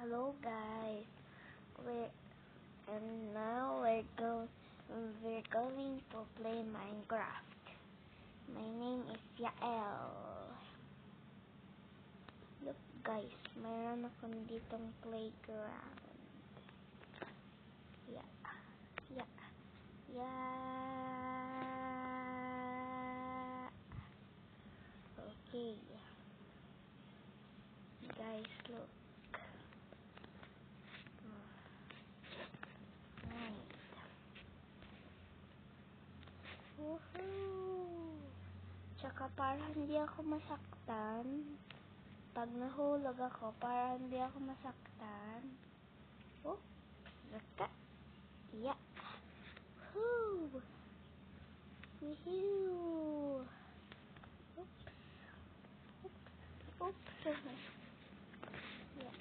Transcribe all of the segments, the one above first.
Hello guys, and now we're going to play Minecraft. My name is Yael. Look guys, mayroon akong ditong playground. Yeah. Okay. Guys, look. Woohoo! Tsaka para hindi ako masaktan. Pag nahulog ako, para hindi ako masaktan. Oh, naka. Yeah. Woo! Woohoo! Oops. Yeah.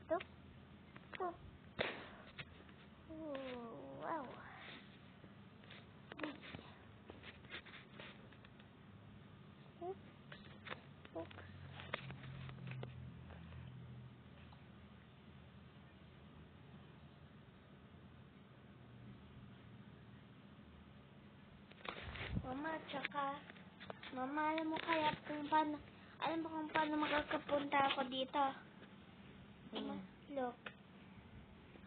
Stop. Oh, wow. Oops. Mama, alam mo kung paano makakapunta ako dito? Look.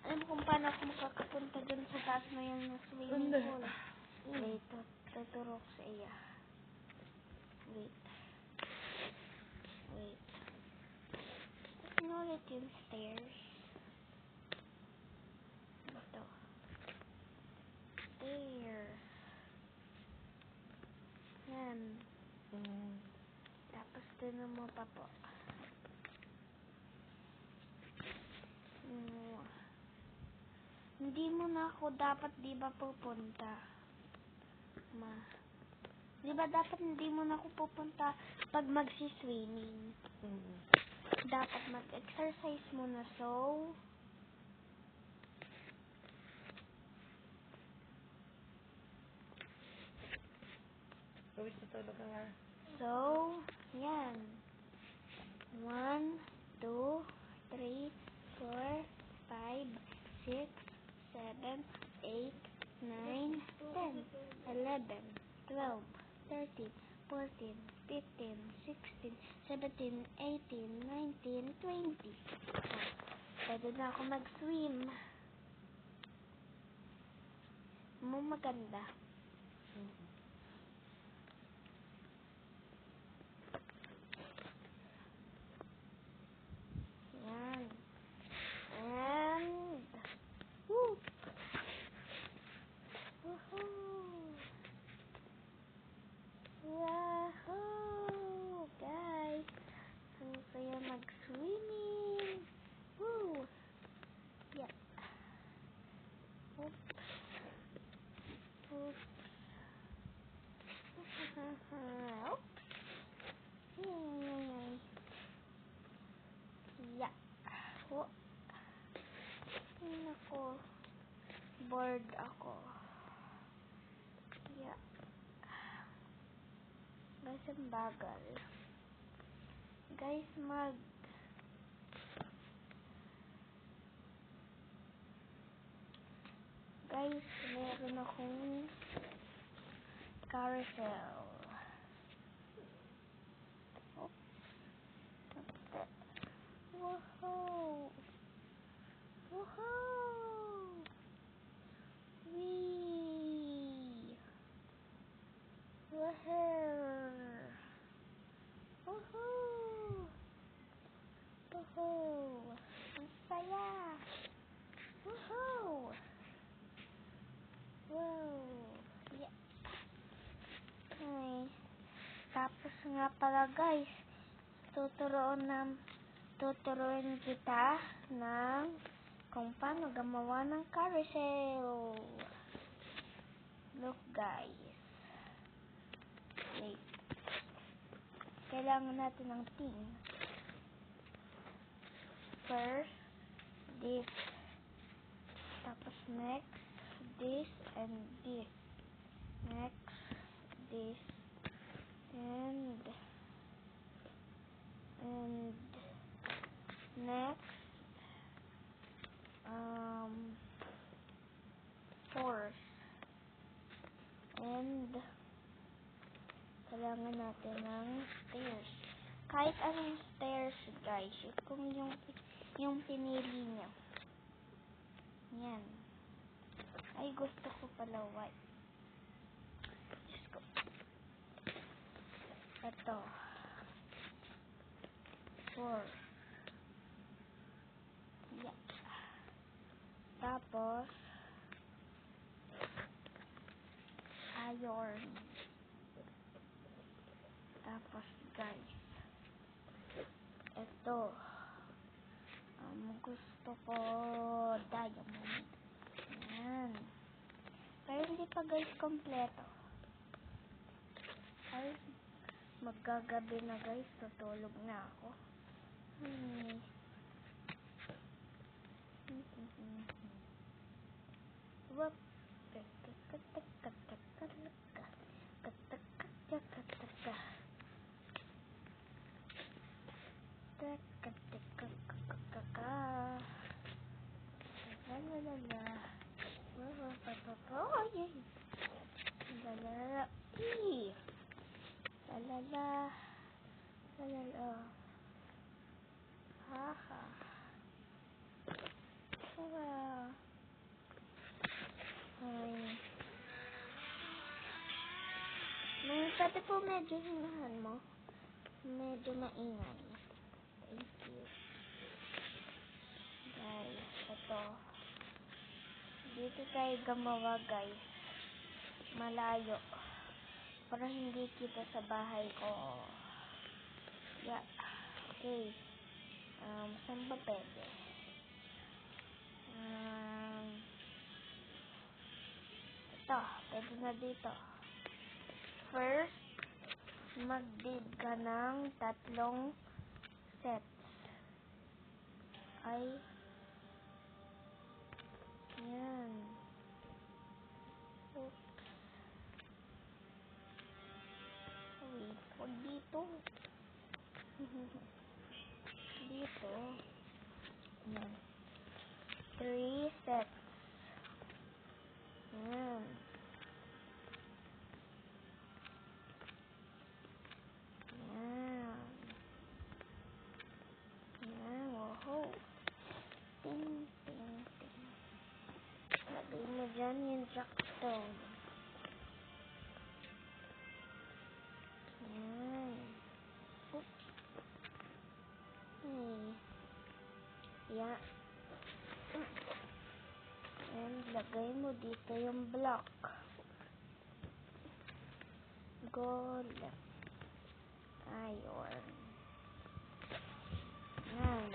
Alam mo kung paano ako makakapunta dun sa taas na yung swimming pool? Wait, tuturo ko sa iya. Wait. Ano ulit yung stairs? Ito. Stairs. Yan. Tapos dun mo pa po. Hindi mo na ako dapat di ba pupunta? Di ba dapat hindi mo na ako pupunta pag magsiswimming? Dapat mag-exercise muna, so yan. 1, 2, 3, 4, 5, 6, 7, 8, 9, 10, 11, 12, 13, 14, 15, 16, 17, 18, 19, 20. Pwede na ako mag-swim. Maganda. Yan. And woo! Woohoo! Wahoo! Guys, ang saya mag-swimming. Woo! Yeah. Oops. Oops. Yeah. Oh. Nako. Bored ako. Yeah. Guys, ang bagal. Guys, meron akong carousel. Oh. Woohoo! Woohoo! Wee! Woohoo! Woohoo! Woohoo! Ang saya! Woohoo! Wow! Yeah. Okay. Tapos nga pala guys, tuturuan kita ng kung paano gumawa ng carousel. Look guys. Wait. Kailangan natin ng tin. First, this. Tapos next, this and this. Next, this. And Next, force. And, kailangan natin ng stairs. Kahit anong stairs, guys. Kung yung pinili niyo. Yan. Ay, gusto ko pala white. Diyos ko. Ito. 4. Yeah. Tapos, iron. Tapos, guys. Ito. Gusto ko diamond. Yan. Pero hindi pa guys kompleto. Ay, magagabi na guys. Tutulog na ako. Wap. Pwede po medyo hinahan mo. Medyo maingay. Thank you. Guys, ito. Dito tayo gumawa, guys. Malayo. Para hindi kita sa bahay ko. Yeah. Okay. Saan ba pwede? Ito. Pwede na dito. First, mag-dig ka ng 3 sets. Ay, yan. Oops. Wait, huwag dito. Dito. Yan. 3 sets. Yan. Yan. Yan. Wow. Ting, ting, ting. Lagay mo dyan yung jackstone. Yan. Oops. Hey. Yan. And lagay mo dito yung block. Gold. Iron. Yan.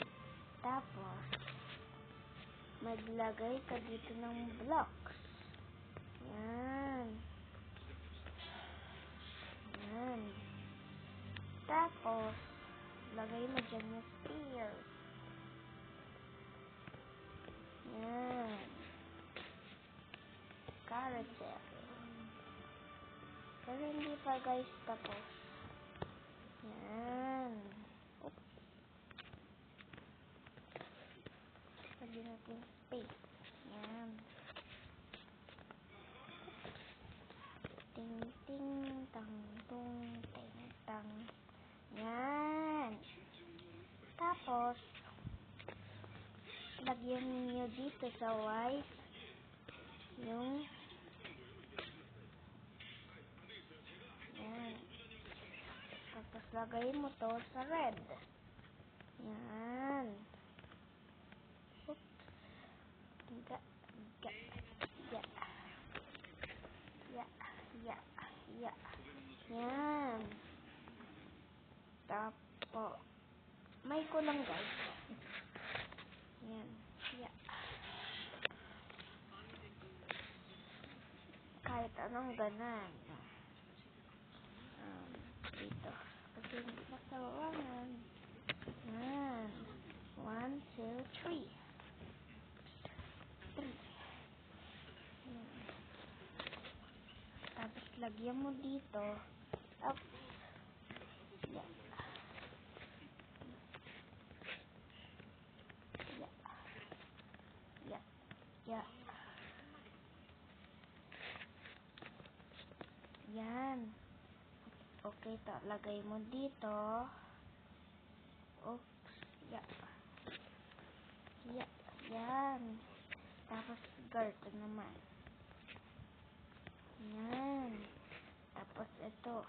Tapos, maglagay ka dito ng blocks. Yan. Yan. Tapos, lagay mo dyan yung spear. Yan. Carousel. Pero hindi pa guys tapos. Yan. Oops. Lagyan natin space. Yan. Ting, ting, tang, tung, ting, tang. Yan. Tapos, lagyan niyo dito sa white yung yan. Tapos, lagay mo to sa red. Yan. Oops. Ga, ga, ga. Ya, ya, ya. Yan. Tapos, may kulang guys. Yan. Ya. Kahit anong ganan. Dito. Kasi hindi nakawawangan. Yan. 1, 2, 3. 3. Tapos, lagyan mo dito. Up. Yan. Ito, lagay mo dito. Oops. Yeah. Yeah. Yan. Tapos, ganito naman. Yan. Tapos, ito.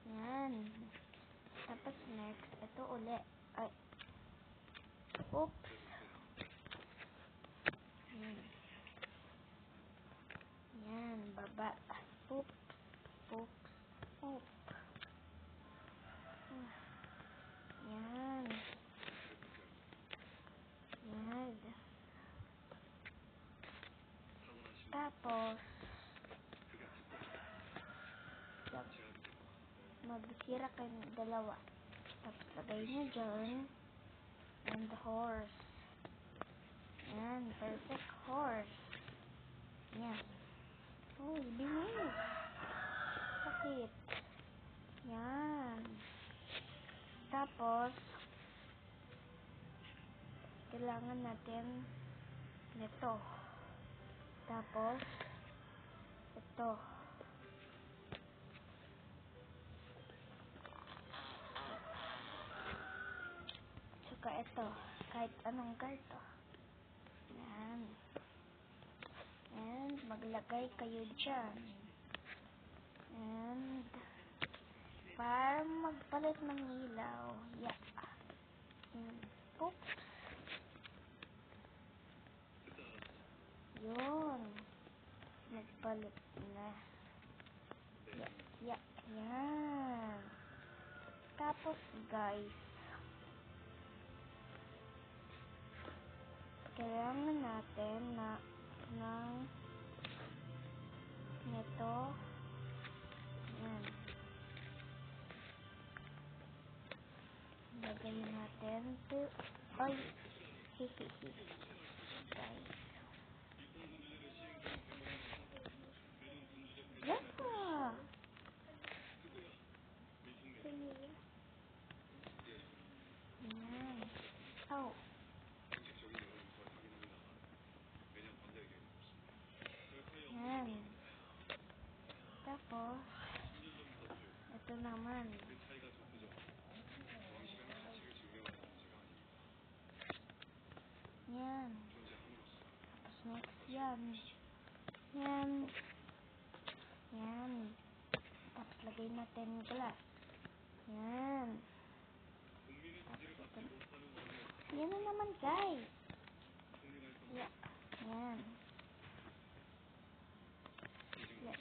Yan. Tapos, next, ito ulit. Ay. Oops. Yan. Yan. Baba. Oops. Oops. Oops. Yan. Yan. Tapos, magsira kayo ng dalawa. Tapos, lagay nyo dyan. And horse. Yan. Perfect horse. Yan. Uy, bilis. Sakit. Yan. Tapos, kailangan natin nito. Tapos, ito. Saka ito. Kahit anong ganito. Yan. And, maglagay kayo dyan. And, para magpalit ng ilaw. Yeah. And, oops. Yun. Nagpalit na. Yeah. Yeah. Yan. Tapos, guys, kailangan natin ng nito. Yan. Lagay natin to. Ay. Hihihi. Guys. Yeah. Yan. Oh. Yan. Tapos, ito naman. Yan. Tapos next yan. Yan. Yan. Tapos lagay natin glass. Yan. Tapos ito. Yan na naman, guys. Yeah. Yan. Yeah.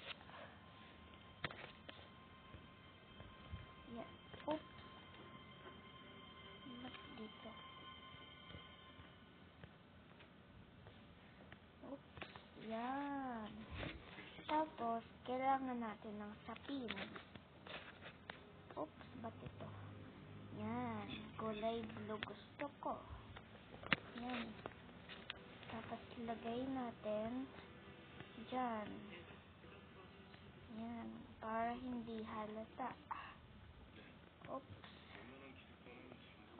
Yeah. Oops. Ba't dito? Oops. Yan. Tapos, kailangan natin ng sapin. Oops. Ba't ito? Yan. Kulay blue gusto ko. Yan. Tapos, lagay natin dyan. Yan. Para hindi halata. Oops.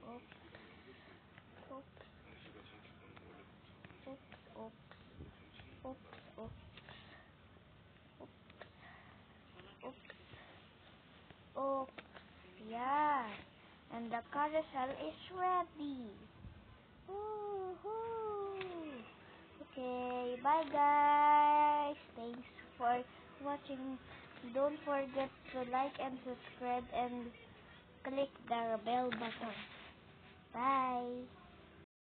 Oops. Oops. Oops. Oops. Oops. Oops. Oops. Oops. Yeah. And the carousel is ready. Woohoo! Okay, bye guys. Thanks for watching. Don't forget to like and subscribe and click the bell button. Bye.